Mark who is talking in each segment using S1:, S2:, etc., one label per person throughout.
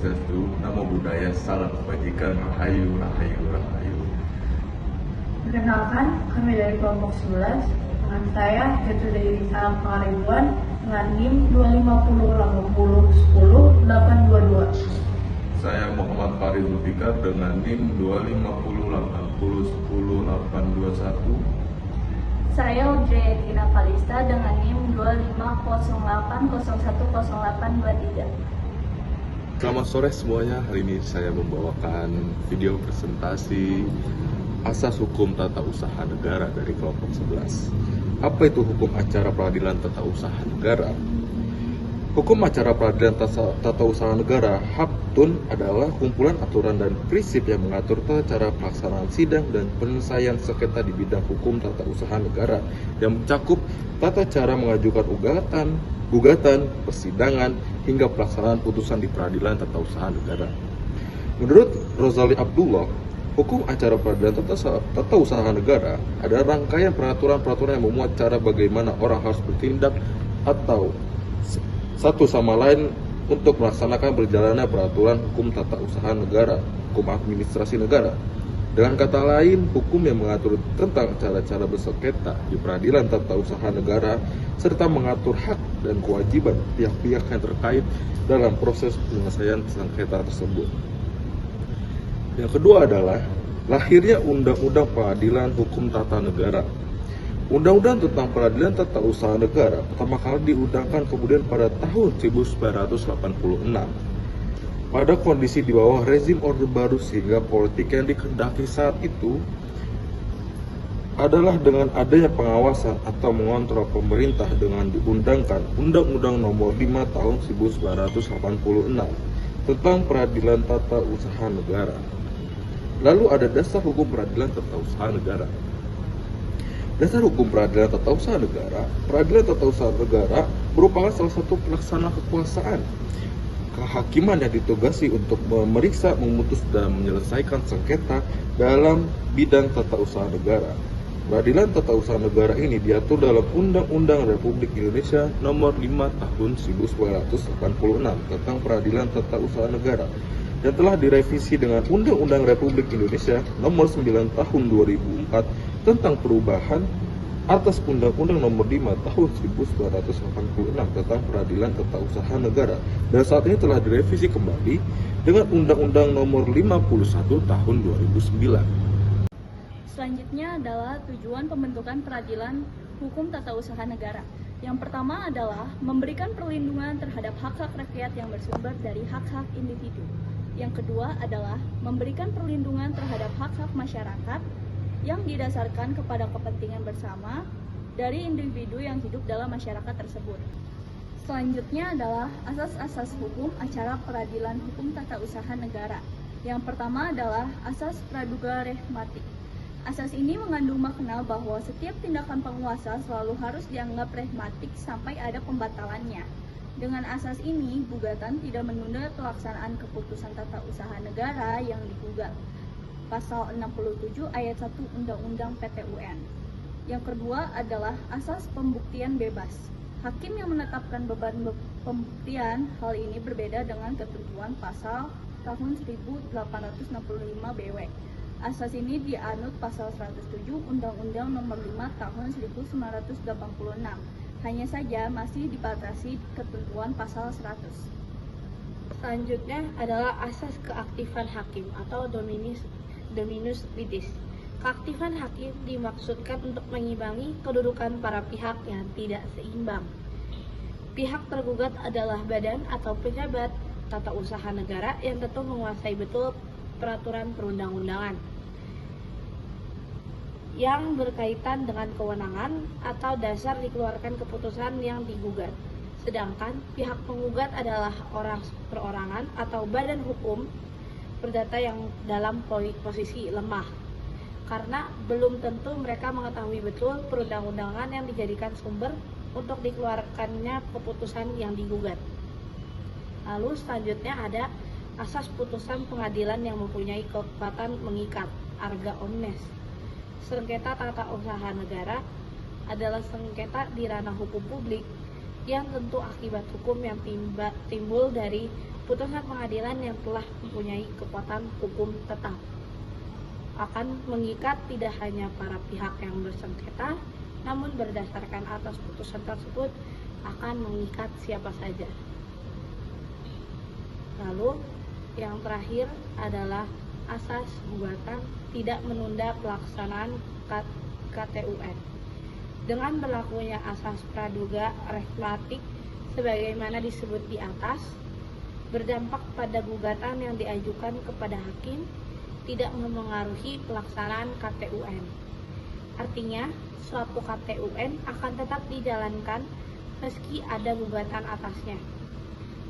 S1: Swastiastu, Namo Buddhaya, Salam Kebajikan, Rahayu, Rahayu, Rahayu.
S2: Perkenalkan, kami dari kelompok 11 dengan saya Jatuh dari Salam Pengaribuan dengan NIM 25080108222.
S1: Saya Muhammad Farid Zulfikar dengan NIM 25080108221.
S3: Saya Udrey Tina Kalista dengan NIM 25080010823.
S1: Selamat sore semuanya, hari ini saya membawakan video presentasi Asas Hukum Tata Usaha Negara dari kelompok 11. Apa itu hukum acara peradilan tata usaha negara? Hukum acara peradilan tata usaha negara (HAPTUN) adalah kumpulan aturan dan prinsip yang mengatur tata cara pelaksanaan sidang dan penyelesaian sengketa di bidang hukum tata usaha negara yang mencakup tata cara mengajukan gugatan, persidangan, hingga pelaksanaan putusan di peradilan tata usaha negara. Menurut Rozali Abdullah, hukum acara peradilan tata usaha negara adalah rangkaian peraturan-peraturan yang memuat cara bagaimana orang harus bertindak atau satu sama lain untuk melaksanakan berjalannya peraturan hukum tata usaha negara, hukum administrasi negara. Dengan kata lain, hukum yang mengatur tentang cara-cara bersengketa di peradilan tata usaha negara serta mengatur hak dan kewajiban pihak-pihak yang terkait dalam proses penyelesaian sengketa tersebut. Yang kedua adalah lahirnya Undang-Undang Peradilan Hukum Tata Negara. Undang-Undang tentang Peradilan Tata Usaha Negara pertama kali diundangkan kemudian pada tahun 1986. Pada kondisi di bawah rezim Orde Baru sehingga politik yang dikehendaki saat itu adalah dengan adanya pengawasan atau mengontrol pemerintah dengan diundangkan Undang-Undang Nomor 5 Tahun 1986 tentang Peradilan Tata Usaha Negara. Lalu ada Dasar Hukum Peradilan Tata Usaha Negara. Dasar Hukum Peradilan Tata Usaha Negara, Peradilan Tata Usaha Negara merupakan salah satu pelaksana kekuasaan kehakiman yang ditugasi untuk memeriksa, memutus, dan menyelesaikan sengketa dalam bidang tata usaha negara. Peradilan Tata Usaha Negara ini diatur dalam Undang-Undang Republik Indonesia Nomor 5 Tahun 1986 tentang Peradilan Tata Usaha Negara dan telah direvisi dengan Undang-Undang Republik Indonesia Nomor 9 Tahun 2004 tentang perubahan atas Undang-Undang Nomor 5 Tahun 1986 tentang Peradilan Tata Usaha Negara dan saat ini telah direvisi kembali dengan Undang-Undang Nomor 51 Tahun 2009.
S3: Selanjutnya adalah tujuan pembentukan peradilan hukum tata usaha negara. Yang pertama adalah memberikan perlindungan terhadap hak-hak rakyat yang bersumber dari hak-hak individu. Yang kedua adalah memberikan perlindungan terhadap hak-hak masyarakat yang didasarkan kepada kepentingan bersama dari individu yang hidup dalam masyarakat tersebut. Selanjutnya adalah asas-asas hukum acara peradilan hukum tata usaha negara. Yang pertama adalah asas praduga rehmatik. Asas ini mengandung makna bahwa setiap tindakan penguasa selalu harus dianggap rehmatik sampai ada pembatalannya. Dengan asas ini, gugatan tidak menunda pelaksanaan keputusan tata usaha negara yang digugat. Pasal 67 ayat 1 Undang-Undang PT-UN. Yang kedua adalah asas pembuktian bebas. Hakim yang menetapkan beban pembuktian, hal ini berbeda dengan ketentuan pasal tahun 1865 BW. Asas ini dianut pasal 107 Undang-Undang Nomor 5 Tahun 1986. Hanya saja masih dibatasi ketentuan pasal 100.
S2: Selanjutnya adalah asas keaktifan hakim atau dominus litis. Keaktifan hakim dimaksudkan untuk mengimbangi kedudukan para pihak yang tidak seimbang. Pihak tergugat adalah badan atau pejabat tata usaha negara yang tentu menguasai betul peraturan perundang-undangan yang berkaitan dengan kewenangan atau dasar dikeluarkan keputusan yang digugat. Sedangkan pihak penggugat adalah orang perorangan atau badan hukum perdata yang dalam posisi lemah, karena belum tentu mereka mengetahui betul perundang-undangan yang dijadikan sumber untuk dikeluarkannya keputusan yang digugat. Lalu selanjutnya ada asas putusan pengadilan yang mempunyai kekuatan mengikat, erga omnes. Sengketa tata usaha negara adalah sengketa di ranah hukum publik yang tentu akibat hukum yang timbul dari putusan pengadilan yang telah mempunyai kekuatan hukum tetap akan mengikat tidak hanya para pihak yang bersengketa, namun berdasarkan atas putusan tersebut akan mengikat siapa saja. Lalu yang terakhir adalah asas gugatan tidak menunda pelaksanaan KTUN. Dengan berlakunya asas praduga reklatik sebagaimana disebut di atas, berdampak pada gugatan yang diajukan kepada hakim tidak memengaruhi pelaksanaan KTUN. Artinya, suatu KTUN akan tetap dijalankan meski ada gugatan atasnya.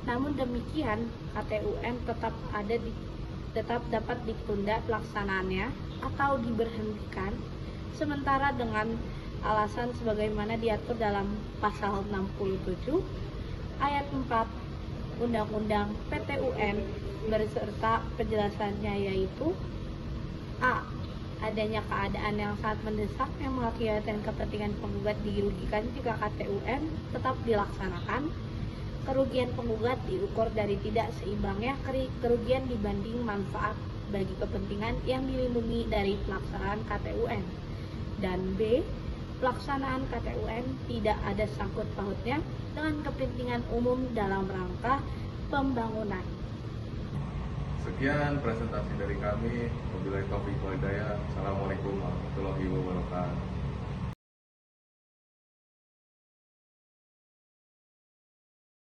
S2: Namun demikian, KTUN tetap dapat ditunda pelaksanaannya atau diberhentikan sementara dengan alasan sebagaimana diatur dalam pasal 67 ayat 4 Undang-Undang PTUN beserta penjelasannya, yaitu A. Adanya keadaan yang sangat mendesak yang mengakibatkan kepentingan penggugat dirugikan jika KTUN tetap dilaksanakan. Kerugian penggugat diukur dari tidak seimbangnya kerugian dibanding manfaat bagi kepentingan yang dilindungi dari pelaksanaan KTUN. Dan B. Pelaksanaan KTUN tidak ada sangkut pautnya dengan kepentingan umum dalam rangka pembangunan.
S1: Sekian presentasi dari kami. Wabillahi taufiq wal hidayah. Assalamualaikum.